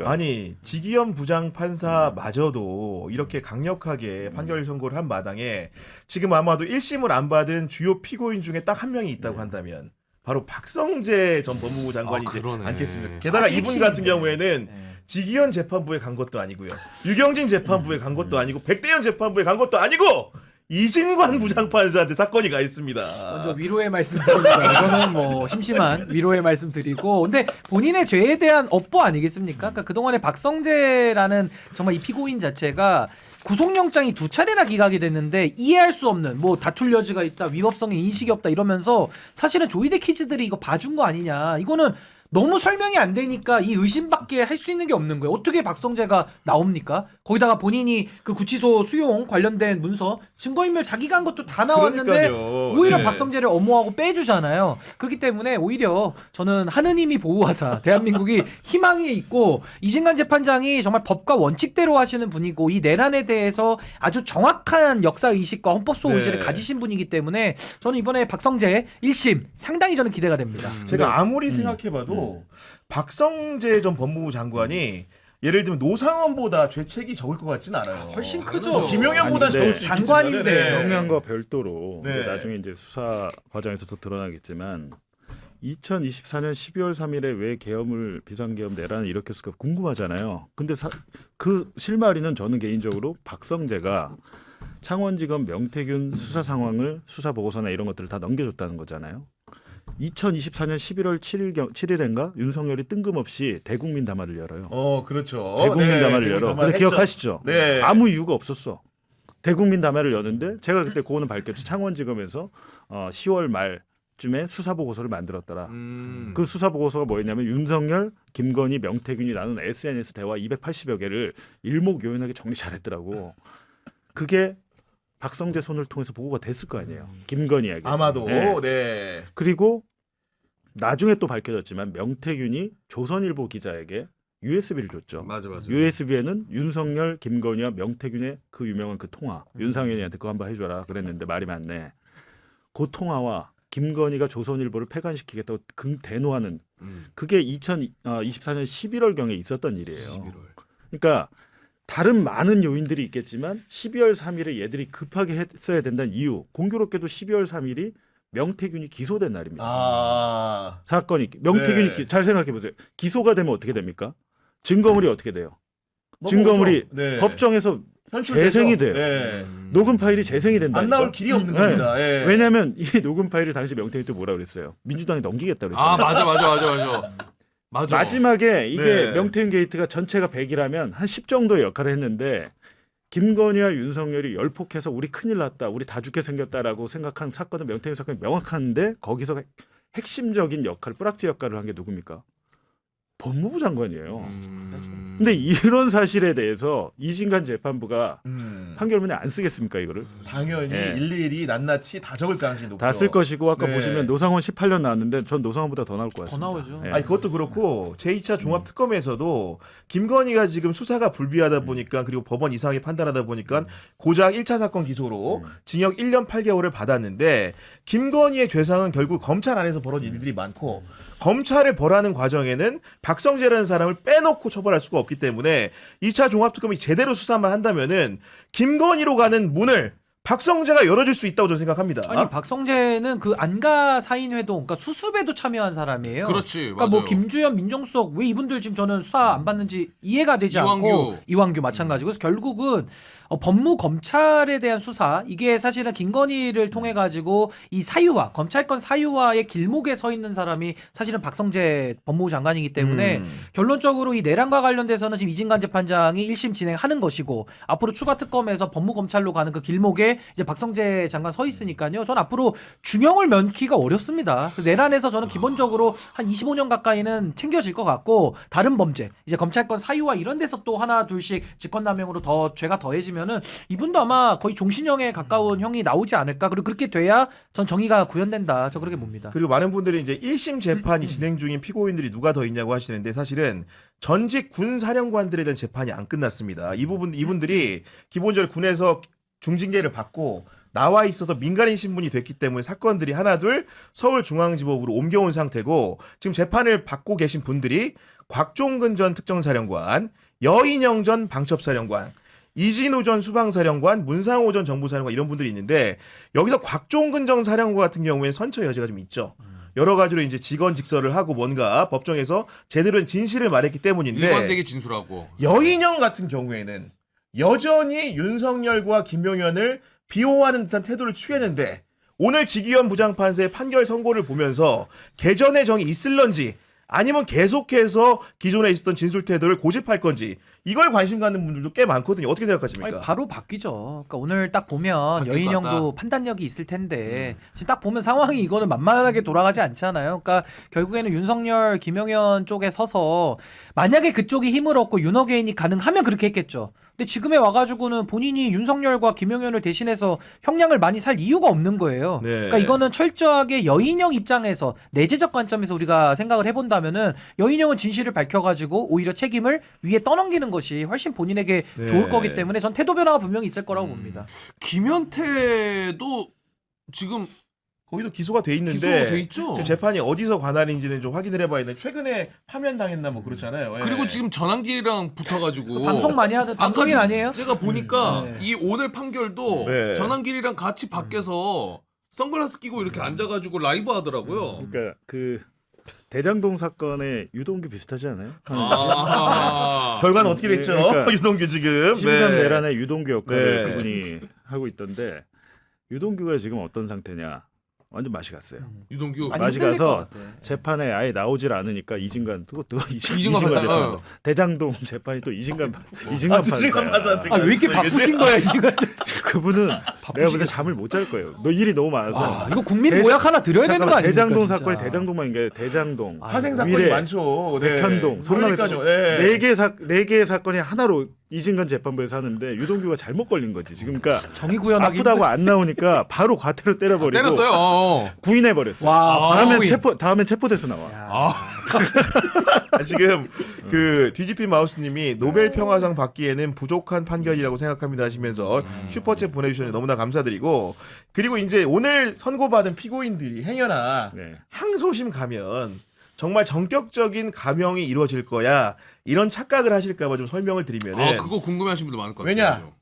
아니 지기현 부장판사마저도 이렇게 강력하게 판결 선고를 한 마당에 지금 아마도 1심을 안 받은 주요 피고인 중에 딱 한 명이 있다고 한다면 바로 박성재 전 법무부 장관이지 않겠습니까? 게다가 이분 같은 경우에는 지기현 재판부에 간 것도 아니고요. 유경진 재판부에 간 것도 아니고 백대현 재판부에 간 것도 아니고 이진관 부장판사한테 사건이 가 있습니다. 먼저 위로의 말씀 드립니다. 이거는 뭐 심심한 위로의 말씀 드리고, 근데 본인의 죄에 대한 업보 아니겠습니까? 그러니까 그동안에 박성재라는 정말 이 피고인 자체가 구속영장이 2차례나 기각이 됐는데 이해할 수 없는 뭐 다툴 여지가 있다, 위법성에 인식이 없다 이러면서 사실은 조이대 키즈들이 이거 봐준 거 아니냐, 이거는 너무 설명이 안 되니까 이 의심밖에 할 수 있는 게 없는 거예요. 어떻게 박성재가 나옵니까? 거기다가 본인이 그 구치소 수용 관련된 문서 증거인멸 자기가 한 것도 다 나왔는데 그러니까요. 오히려 네. 박성재를 엄호하고 빼주잖아요. 그렇기 때문에 오히려 저는 하느님이 보호하사 대한민국이 희망에 있고, 이진관 재판장이 정말 법과 원칙대로 하시는 분이고 이 내란에 대해서 아주 정확한 역사의식과 헌법소 의지를 가지신 분이기 때문에 저는 이번에 박성재 1심 상당히 저는 기대가 됩니다. 제가 아무리 생각해봐도 박성재 전 법무부 장관이 예를 들면 노상원보다 죄책이 적을 것 같진 않아요. 훨씬 크죠. 뭐 김용현보다 아니, 적을 수 있겠지만 장관인데. 정량과 별도로 네. 이제 나중에 이제 수사 과정에서도 드러나겠지만 2024년 12월 3일에 왜 계엄을 비상계엄 내란을 일으켰을까 궁금하잖아요. 근데 그 실마리는 저는 개인적으로 박성재가 창원지검 명태균 수사 상황을 수사 보고서나 이런 것들을 다 넘겨줬다는 거잖아요. 2024년 11월 7일인가 윤석열이 뜬금없이 대국민 담화를 열어요. 그렇죠. 대국민 네, 담화를 대국민 열어. 담화를 근데 했죠. 기억하시죠? 네. 아무 이유가 없었어. 대국민 담화를 여는데 제가 그때 그거는 밝혔죠. 창원지검에서 10월 말쯤에 수사 보고서를 만들었더라. 그 수사 보고서가 뭐였냐면 윤석열, 김건희, 명태균이 나눈 SNS 대화 280여 개를 일목요연하게 정리 잘했더라고. 그게 박성재 손을 통해서 보고가 됐을 거 아니에요. 김건희에게. 아마도 네. 네. 그리고 나중에 또 밝혀졌지만 명태균이 조선일보 기자에게 USB를 줬죠. 맞아. USB에는 윤석열, 김건희와 명태균의 그 유명한 그 통화. 윤상현이한테 그거 한번 해줘라 그랬는데 말이 많네. 그 통화와 김건희가 조선일보를 폐간시키겠다고 대노하는 그게 2024년 11월경에 있었던 일이에요. 그러니까 다른 많은 요인들이 있겠지만 12월 3일에 얘들이 급하게 했어야 된다는 이유. 공교롭게도 12월 3일이 명태균이 기소된 날입니다. 사건이 명태균이 네. 잘 생각해 보세요. 기소가 되면 어떻게 됩니까? 증거물이 어떻게 돼요? 넘어오죠. 증거물이 네. 법정에서 현출되죠. 재생이 돼요. 네. 녹음 파일이 재생이 된다. 안 나올 길이 없는 겁니다. 예. 왜냐하면 이 녹음 파일을 당시 명태균이 또 뭐라 그랬어요? 민주당이 넘기겠다 그랬잖아요. 맞아. 마지막에 이게 네. 명태균 게이트가 전체가 100이라면 한 10 정도의 역할을 했는데 김건희와 윤석열이 열폭해서 우리 큰일 났다, 우리 다 죽게 생겼다라고 생각한 사건은 명태균 사건이 명확한데 거기서 핵심적인 역할, 뿌락지 역할을 한 게 누굽니까? 법무부 장관이에요. 근데 이런 사실에 대해서 이진관 재판부가 판결문에 안 쓰겠습니까 이거를? 당연히 네. 일일이 낱낱이 다 적을 가능성이 높죠. 다 쓸 것이고 아까 네. 보시면 노상원 18년 나왔는데 전 노상원보다 더 나올 것 같습니다. 더 나오죠. 예. 아니 그것도 그렇고 제2차 종합특검에서도 김건희가 지금 수사가 불비하다 보니까 그리고 법원 이상하게 판단하다 보니까 고작 1차 사건 기소로 징역 1년 8개월을 받았는데 김건희의 죄상은 결국 검찰 안에서 벌어진 일들이 많고 검찰을 벌하는 과정에는 박성재라는 사람을 빼놓고 처벌할 수가 없기 때문에 2차 종합특검이 제대로 수사만 한다면은 김건희로 가는 문을 박성재가 열어줄 수 있다고 저는 생각합니다. 아니 박성재는 그 안가 사인회동, 그러니까 수습에도 참여한 사람이에요. 그렇지. 그러니까 맞아요. 뭐 김주현, 민정수석 왜 이분들 지금 저는 수사 안 받는지 이해가 되지 이완규. 않고 이완규 마찬가지고 그래서 결국은 법무 검찰에 대한 수사, 이게 사실은 김건희를 통해 가지고 이 사유화, 검찰권 사유화의 길목에 서 있는 사람이 사실은 박성재 법무부 장관이기 때문에 결론적으로 이 내란과 관련돼서는 지금 이진관 재판장이 1심 진행하는 것이고 앞으로 추가 특검에서 법무 검찰로 가는 그 길목에 이제 박성재 장관 서 있으니까요. 전 앞으로 중형을 면키가 어렵습니다. 내란에서 저는 기본적으로 한 25년 가까이는 챙겨질 것 같고, 다른 범죄, 이제 검찰권 사유화 이런 데서 또 하나 둘씩 직권남용으로 더 죄가 더해지면은 이분도 아마 거의 종신형에 가까운 형이 나오지 않을까. 그리고 그렇게 돼야 전 정의가 구현된다. 저 그렇게 봅니다. 그리고 많은 분들이 이제 1심 재판이 진행 중인 피고인들이 누가 더 있냐고 하시는데 사실은 전직 군 사령관들에 대한 재판이 안 끝났습니다. 이분들이 기본적으로 군에서 중징계를 받고 나와 있어서 민간인 신분이 됐기 때문에 사건들이 하나둘 서울중앙지법으로 옮겨온 상태고 지금 재판을 받고 계신 분들이 곽종근 전 특정사령관, 여인영 전 방첩사령관, 이진우 전 수방사령관, 문상호 전 정부사령관 이런 분들이 있는데 여기서 곽종근 전 사령관 같은 경우에는 선처 여지가 좀 있죠. 여러 가지로 이제 직언직설을 하고 뭔가 법정에서 제대로 된 진실을 말했기 때문인데 일관되게 진술하고. 여인영 같은 경우에는 여전히 윤석열과 김용현을 비호하는 듯한 태도를 취했는데 오늘 지기현 부장판사의 판결 선고를 보면서 개전의 정이 있을런지 아니면 계속해서 기존에 있었던 진술 태도를 고집할 건지 이걸 관심 갖는 분들도 꽤 많거든요. 어떻게 생각하십니까? 아니, 바로 바뀌죠. 그러니까 오늘 딱 보면 바뀔 것 여인형도 같다. 판단력이 있을 텐데 지금 딱 보면 상황이 이거는 만만하게 돌아가지 않잖아요. 그러니까 결국에는 윤석열, 김용현 쪽에 서서 만약에 그쪽이 힘을 얻고 윤어게인이 가능하면 그렇게 했겠죠. 근데 지금에 와가지고는 본인이 윤석열과 김용현을 대신해서 형량을 많이 살 이유가 없는 거예요. 네. 그러니까 이거는 철저하게 여인형 입장에서 내재적 관점에서 우리가 생각을 해본다면은 여인형은 진실을 밝혀가지고 오히려 책임을 위에 떠넘기는 것이 훨씬 본인에게 네. 좋을 거기 때문에 전 태도 변화가 분명히 있을 거라고 봅니다. 김현태도 지금 거기도 기소가 돼 있는데 기소가 돼 있죠. 지금 재판이 어디서 관할인지는 좀 확인을 해봐야 돼. 최근에 파면당했나 뭐 그렇잖아요. 예. 그리고 지금 전환길이랑 붙어가지고 방송 많이 하던 방송인 아니에요? 제가 보니까 네. 이 오늘 판결도 네. 전환길이랑 같이 밖에서 선글라스 끼고 이렇게 앉아가지고 라이브 하더라고요. 그러니까 그 대장동 사건의 유동규 비슷하지 않아요? 아. 결과는 어떻게 됐죠? 그러니까 유동규 지금 13 네. 내란의 유동규 역할을 네. 그분이 하고 있던데 유동규가 지금 어떤 상태냐? 완전 맛이 갔어요. 유동규 많이 맛이 흔들릴 가서 것 같아. 재판에 아예 나오질 않으니까 이진관 그것도 이진관 이진관 판사, 재판 어. 대장동 재판이 또 이진관 이진관 이진관 판사야. 판사한테 아, 왜 이렇게 바쁘신 거야 지금? 그분은 내가 볼 때 잠을 못 잘 거예요. 너 일이 너무 많아서. 아, 이거 국민 대- 모약 하나 드려야 되는 거 잠깐만, 아닙니까? 대장동 진짜. 사건이 대장동만 이게 대장동, 파생 사건이 위례, 많죠. 네. 백현동, 성남에까지 그러니까요. 네 개의 사건이 하나로 이진관 재판부에서 하는데 유동규가 잘못 걸린 거지. 지금 그러니까 정의 구현하기 아프다고 안 나오니까 바로 과태료 때려버리고 때렸어요. 구인해 버렸어. 와, 다음엔 체포돼서 나와. 야. 지금 그 뒤집힌 마우스님이 노벨 평화상 받기에는 부족한 판결이라고 생각합니다 하시면서 슈퍼챗 보내주셔서 너무나 감사드리고 그리고 이제 오늘 선고받은 피고인들이 행여나 네. 항소심 가면 정말 전격적인 감형이 이루어질 거야 이런 착각을 하실까봐 좀 설명을 드리면은 그거 궁금해하시는 분들 많을 것 왜냐? 같아요.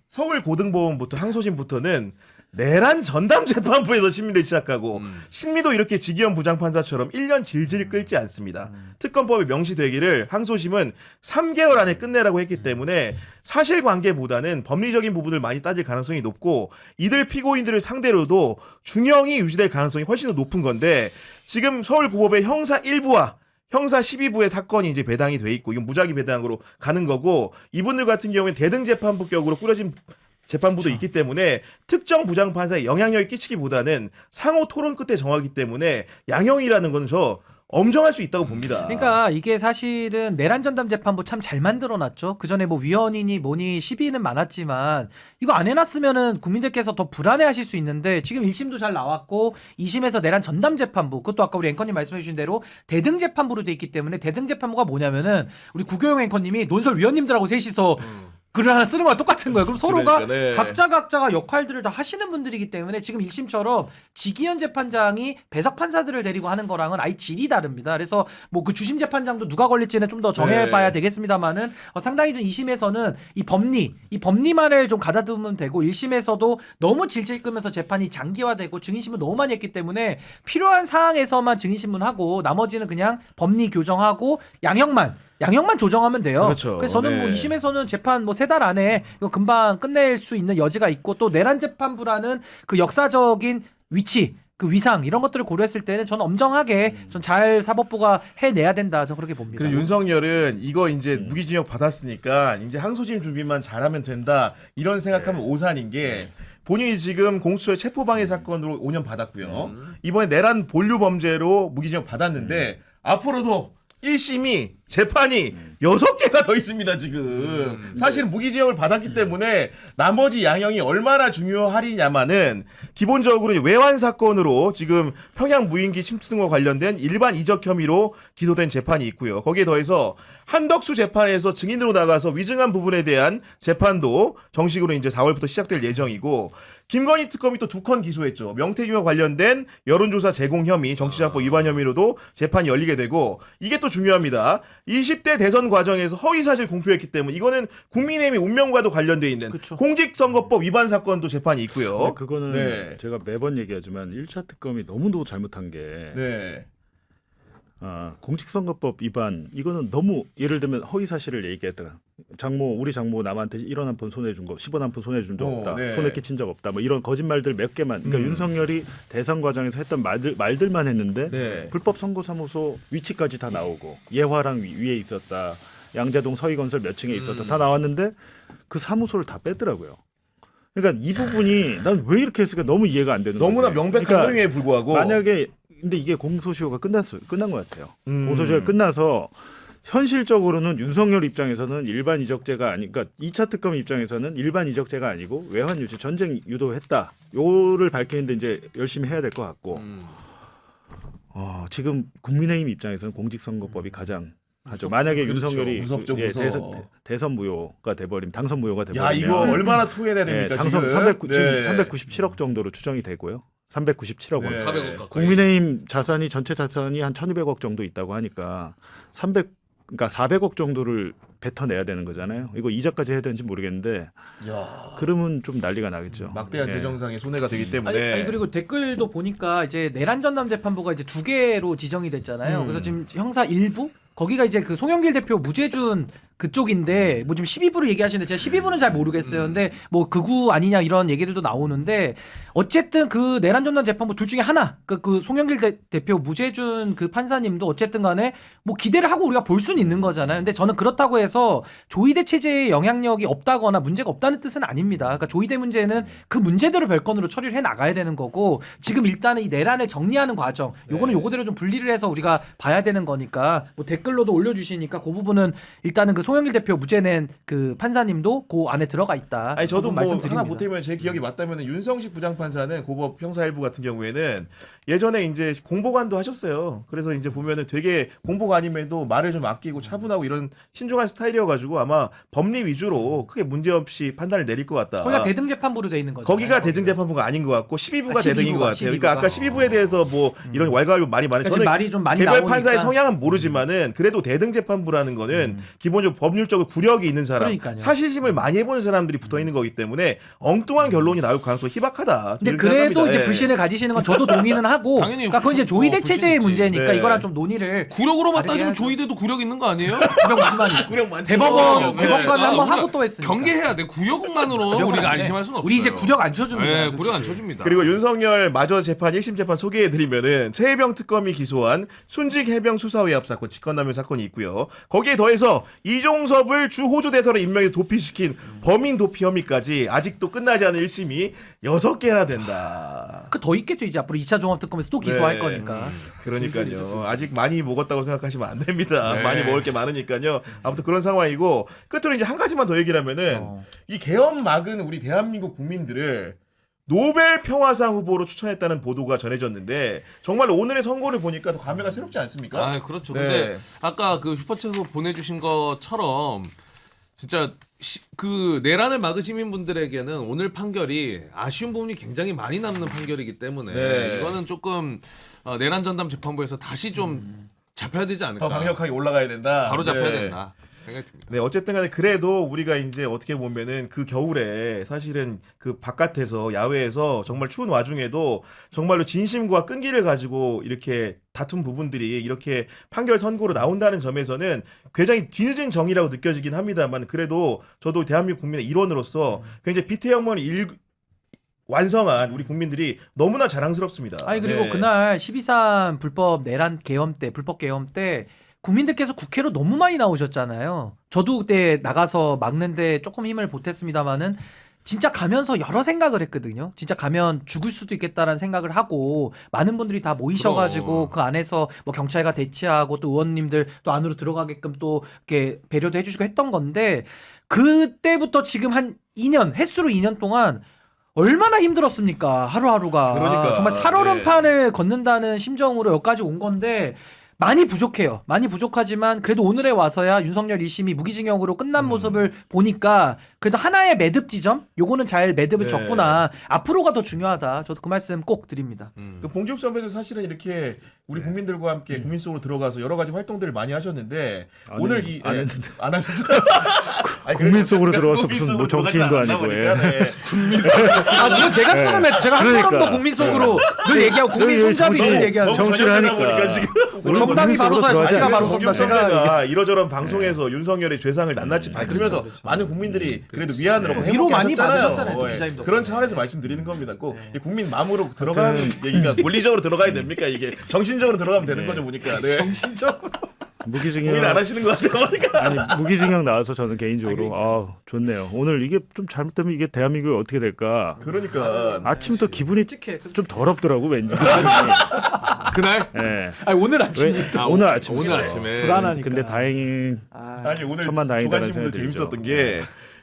서울 고등법원부터 항소심부터는 내란 전담 재판부에서 심리를 시작하고 심리도 이렇게 지기현 부장판사처럼 1년 질질 끌지 않습니다. 특검법에 명시되기를 항소심은 3개월 안에 끝내라고 했기 때문에 사실관계보다는 법리적인 부분을 많이 따질 가능성이 높고 이들 피고인들을 상대로도 중형이 유지될 가능성이 훨씬 더 높은 건데 지금 서울고법의 형사 1부와 형사 12부의 사건이 이제 배당이 돼 있고 이건 무작위 배당으로 가는 거고 이분들 같은 경우에는 대등재판부격으로 꾸려진 재판부도 있기 때문에 특정 부장판사에 영향력이 끼치기보다는 상호 토론 끝에 정하기 때문에 양형이라는 건 저 엄정할 수 있다고 봅니다. 그러니까 이게 사실은 내란 전담 재판부 참 잘 만들어놨죠. 그 전에 뭐 위헌이니 뭐니 시비는 많았지만 이거 안 해놨으면은 국민들께서 더 불안해하실 수 있는데 지금 1심도 잘 나왔고 2심에서 내란 전담 재판부 그것도 아까 우리 앵커님 말씀해주신 대로 대등 재판부로 돼 있기 때문에 대등 재판부가 뭐냐면은 우리 구교영 앵커님이 논설 위원님들하고 셋이서 글을 하나 쓰는 거랑 똑같은 거예요. 그럼 서로가 그러니까, 네. 각자가 역할들을 다 하시는 분들이기 때문에 지금 1심처럼 지기현 재판장이 배석 판사들을 데리고 하는 거랑은 아예 질이 다릅니다. 그래서 뭐 그 주심 재판장도 누가 걸릴지는 좀 더 정해봐야 네. 되겠습니다만은 상당히 좀 2심에서는 이 법리만을 좀 가다듬으면 되고 1심에서도 너무 질질 끄면서 재판이 장기화되고 증인신문 너무 많이 했기 때문에 필요한 사항에서만 증인신문하고 나머지는 그냥 법리 교정하고 양형만 조정하면 돼요. 그렇죠. 그래서 저는 네. 뭐 2심에서는 재판 뭐 3달 안에 이거 금방 끝낼 수 있는 여지가 있고 또 내란 재판부라는 그 역사적인 위치, 그 위상 이런 것들을 고려했을 때는 저는 엄정하게 전 잘 사법부가 해내야 된다. 저는 그렇게 봅니다. 그리고 윤석열은 이거 이제 무기징역 받았으니까 이제 항소심 준비만 잘하면 된다 이런 생각하면 오산인 게 본인이 지금 공수처의 체포방해 사건으로 5년 받았고요. 이번에 내란 본류 범죄로 무기징역 받았는데 앞으로도 1심이 재판이 6개가 더 있습니다, 지금. 사실은 무기징역을 받았기 때문에 나머지 양형이 얼마나 중요하리냐마는 기본적으로 외환 사건으로 지금 평양 무인기 침투 등과 관련된 일반 이적 혐의로 기소된 재판이 있고요. 거기에 더해서 한덕수 재판에서 증인으로 나가서 위증한 부분에 대한 재판도 정식으로 이제 4월부터 시작될 예정이고 김건희 특검이 또 2건 기소했죠. 명태균과 관련된 여론조사 제공 혐의, 정치자법 위반 혐의로도 재판이 열리게 되고 이게 또 중요합니다. 20대 대선 과정에서 허위사실 공표했기 때문에 이거는 국민의힘의 운명과도 관련돼 있는 그쵸. 공직선거법 위반 사건도 재판이 있고요. 근데 그거는 네. 제가 매번 얘기하지만 1차 특검이 너무도 잘못한 게 네. 공직선거법 위반 이거는 너무 예를 들면 허위 사실을 얘기했다가 우리 장모 남한테 1원 한 푼 손해준 거 10원 한 푼 손해준 적 없다. 네. 손해 끼친 적 없다. 뭐 이런 거짓말들 몇 개만. 그러니까 윤석열이 대선 과정에서 했던 말들만 했는데 네. 불법 선거사무소 위치까지 다 나오고 예화랑 위에 있었다. 양재동 서희건설 몇 층에 있었다. 다 나왔는데 그 사무소를 다 뺐더라고요. 그러니까 이 부분이 난 왜 이렇게 했을까 너무 이해가 안 되는 너무나 거지. 명백한 그러니까 허위에 불구하고 만약에 근데 이게 공소시효가 끝난 것 같아요. 음. 공소시효가 끝나서 현실적으로는 윤석열 입장에서는 일반 이적죄가 아니니까 2차 특검 입장에서는 일반 이적죄가 아니고 외환 유치 전쟁 유도했다. 요를 밝히는데 이제 열심히 해야 될 것 같고 지금 국민의힘 입장에서는 공직선거법이 가장 하죠. 만약에 그렇죠. 윤석열이 무섭죠, 무서워. 대선 무효가 돼버리면 당선 무효가 돼버리면 야 이거 얼마나 토해내야 됩니까? 당선 지금? 397억 정도로 추정이 되고요. 397억 원. 네. 400억 가까이. 국민의힘 전체 자산이 한 1,200억 정도 있다고 하니까 그러니까 400억 정도를 뱉어내야 되는 거잖아요. 이거 이자까지 해야 되는지 모르겠는데 야, 그러면 좀 난리가 나겠죠. 막대한 예. 재정상의 손해가 되기 때문에 아니, 그리고 댓글도 보니까 이제 내란 전담 재판부가 이제 2개로 지정이 됐잖아요. 그래서 지금 형사 1부 거기가 이제 그 송영길 대표 무죄준 그쪽인데 뭐 지금 12부를 얘기하시는데 제가 12부는 잘 모르겠어요. 근데 뭐 극우 아니냐 이런 얘기들도 나오는데 어쨌든 그 내란 전담 재판부 둘 중에 하나 그 송영길 대표 무죄준 그 판사님도 어쨌든 간에 뭐 기대를 하고 우리가 볼 수는 있는 거잖아요. 근데 저는 그렇다고 해서 조의대 체제에 영향력이 없다거나 문제가 없다는 뜻은 아닙니다. 그러니까 조의대 문제는 그 문제대로 별건으로 처리를 해 나가야 되는 거고 지금 일단은 이 내란을 정리하는 과정 요거는 요거대로 좀 분리를 해서 우리가 봐야 되는 거니까 뭐 댓글로도 올려주시니까 그 부분은 일단은 그 송영길 대표 무죄 낸 그 판사님도 그 안에 들어가 있다. 아니 저도 그 부분 뭐 말씀드립니다. 하나 보태면 제 기억이 맞다면 윤성식 부장판사는 고법 형사 1부 같은 경우에는 예전에 이제 공보관도 하셨어요. 그래서 이제 보면은 되게 공보관임에도 말을 좀 아끼고 차분하고 이런 신중한 스타일이어가지고 아마 법리 위주로 크게 문제 없이 판단을 내릴 것 같다. 거기가 대등 재판부로 돼 있는 거죠. 거기가 대등재판부가 아닌 것 같고 12부가 아, 대등인 것 12부가, 같아요. 그러니까 아까 12부에 대해서 뭐 이런 왈가왈부 말이 많은 그러니까 저는 지금 말이 좀 많이 개별 나오니까. 판사의 성향은 모르지만은 그래도 대등재판부라는 거는 기본적으로 법률적으로 구력이 있는 사람, 그러니까요. 사실심을 많이 해보는 사람들이 붙어 있는 거기 때문에 엉뚱한 결론이 나올 가능성이 희박하다. 근데 이렇게 그래도 생각합니다. 이제 예. 불신을 가지시는 건 저도 동의는 하고 당연히 그러니까 그건 이제 조의대 불신 체제의 있지. 문제니까 네. 이거랑 좀 논의를 구력으로만 다르게 따지면 해야죠. 조이대도 구력 있는 거 아니에요? 구력 무지만 있어. 구력 많죠. 대법원 네. 대법관을 한번 우리가 하고 또 했으니까. 경계해야 돼. 구력만으로 구력은 우리가 안 돼. 안심할 수는 없어요. 우리 이제 구력 안 쳐줍니다. 네, 구력 안 솔직히. 쳐줍니다. 그리고 윤석열 마저 재판 1심 재판 소개해드리면은 최혜병 특검이 기소한 순직 해병 수사외압 사건, 직권남용 사건이 있고요. 거기에 더해서 이종섭을 주 호주 대사로 임명해서 도피시킨 범인 도피 혐의까지 아직도 끝나지 않은 1심이 6개나 된다. 그 더 있겠죠 이제 앞으로 2차 종합특검에서 또 기소할 네. 거니까. 그러니까요. 아직 많이 먹었다고 생각하시면 안 됩니다. 네. 많이 먹을 게 많으니까요. 아무튼 그런 상황이고 끝으로 이제 한 가지만 더 얘기를 하면은 이 계엄 막은 우리 대한민국 국민들을 노벨 평화상 후보로 추천했다는 보도가 전해졌는데 정말 오늘의 선고를 보니까 더 감회가 새롭지 않습니까? 아, 그렇죠. 네. 근데 아까 그 슈퍼챗으로 보내주신 것처럼 진짜 그 내란을 막은 시민분들에게는 오늘 판결이 아쉬운 부분이 굉장히 많이 남는 판결이기 때문에 네. 이거는 조금 내란 전담 재판부에서 다시 좀 잡혀야 되지 않을까. 더 강력하게 올라가야 된다. 바로 잡혀야 네. 된다 생각이 듭니다. 네, 어쨌든 간에 그래도 우리가 이제 어떻게 보면은 그 겨울에 사실은 그 바깥에서 야외에서 정말 추운 와중에도 정말로 진심과 끈기를 가지고 이렇게 다툰 부분들이 이렇게 판결 선고로 나온다는 점에서는 굉장히 뒤늦은 정의라고 느껴지긴 합니다만 그래도 저도 대한민국 국민의 일원으로서 굉장히 비태형을 완성한 우리 국민들이 너무나 자랑스럽습니다. 아니 그리고 네. 그날 12.3 불법 내란 계엄 때 불법 계엄 때 국민들께서 국회로 너무 많이 나오셨잖아요. 저도 그때 나가서 막는데 조금 힘을 보탰습니다만은 진짜 가면서 여러 생각을 했거든요. 진짜 가면 죽을 수도 있겠다라는 생각을 하고 많은 분들이 다 모이셔가지고 그럼. 그 안에서 뭐 경찰과 대치하고 또 의원님들 또 안으로 들어가게끔 또 이렇게 배려도 해주시고 했던 건데 그때부터 지금 한 2년 횟수로 2년 동안 얼마나 힘들었습니까 하루하루가. 그러니까, 정말 살얼음판을 걷는다는 심정으로 여기까지 온 건데 많이 부족해요. 많이 부족하지만 그래도 오늘에 와서야 윤석열 2심이 무기징역으로 끝난 모습을 보니까 그래도 하나의 매듭 지점? 요거는 잘 매듭을 네. 졌구나. 앞으로가 더 중요하다. 저도 그 말씀 꼭 드립니다. 그 봉기욱 선배도 사실은 이렇게 우리 국민들과 함께 국민 속으로 들어가서 여러 가지 활동들을 많이 하셨는데 아니, 오늘 안 예, 했는데. 안 하셨어요? 아니, 국민 그래도 속으로 그러니까 들어와서 국민 무슨 뭐 속으로 정치인도 들어가지 아니고, 않나 예. 보니까, 네. 그건 제가 쓰는 멘트. 제가 한 그러니까. 걸음도 국민 속으로 늘 얘기하고 국민 여기 손잡이를 정치- 얘기하는 너무 정치를 전형되다 하니까. 보니까 지금 오늘 정당이 국민 속으로 바로 서야 들어가지 자기가 않아요. 바로 봉기욱 선다. 제가 선배가 이러저런 방송에서 윤석열의 죄상을 낱낱이 밝히면서 그렇죠. 많은 국민들이 그래도 위안으로 위로 행복해 많이 하셨잖아요. 받으셨잖아요, 또 예. 기자님도. 그런 차원에서 말씀드리는 겁니다. 꼭 이 국민 마음으로 들어가는 얘기가 논리적으로 들어가야 됩니까? 이게 정신적으로 들어가면 되는 거죠 보니까. 네. 정신적으로. 무기징역 고민 안 하시는 것 같아요. 보니까. 아니 무기징역 나와서 저는 개인적으로 좋네요. 오늘 이게 좀 잘못되면 이게 대한민국이 어떻게 될까? 그러니까 아침부터 기분이 끔찍해. 좀 더럽더라고 왠지. 그날? 예. 아니 오늘 왜? 아침에 오늘 아침. 오늘 아침에 불안하니까. 근데 다행히 아니 오늘 천만 다행이다라는 조간신문도 생각이 들죠. 재밌었던 게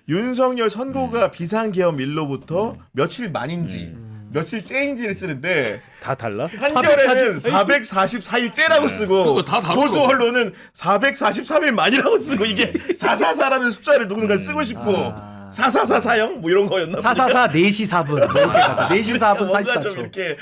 윤석열 선고가 비상계엄 일로부터 며칠 만인지 며칠 째인지를 쓰는데 다 달라? 한겨레는 444일째라고 쓰고 그거 다 다르고. 보수 언론은 443일 만이라고 쓰고 이게 444라는 숫자를 누군가 쓰고 싶고 4444형 뭐 이런 거였나 보다. 444 4시 4분. 뭐 이렇게 가죠. 4시 4분 뭔가 좀 44초. 이렇게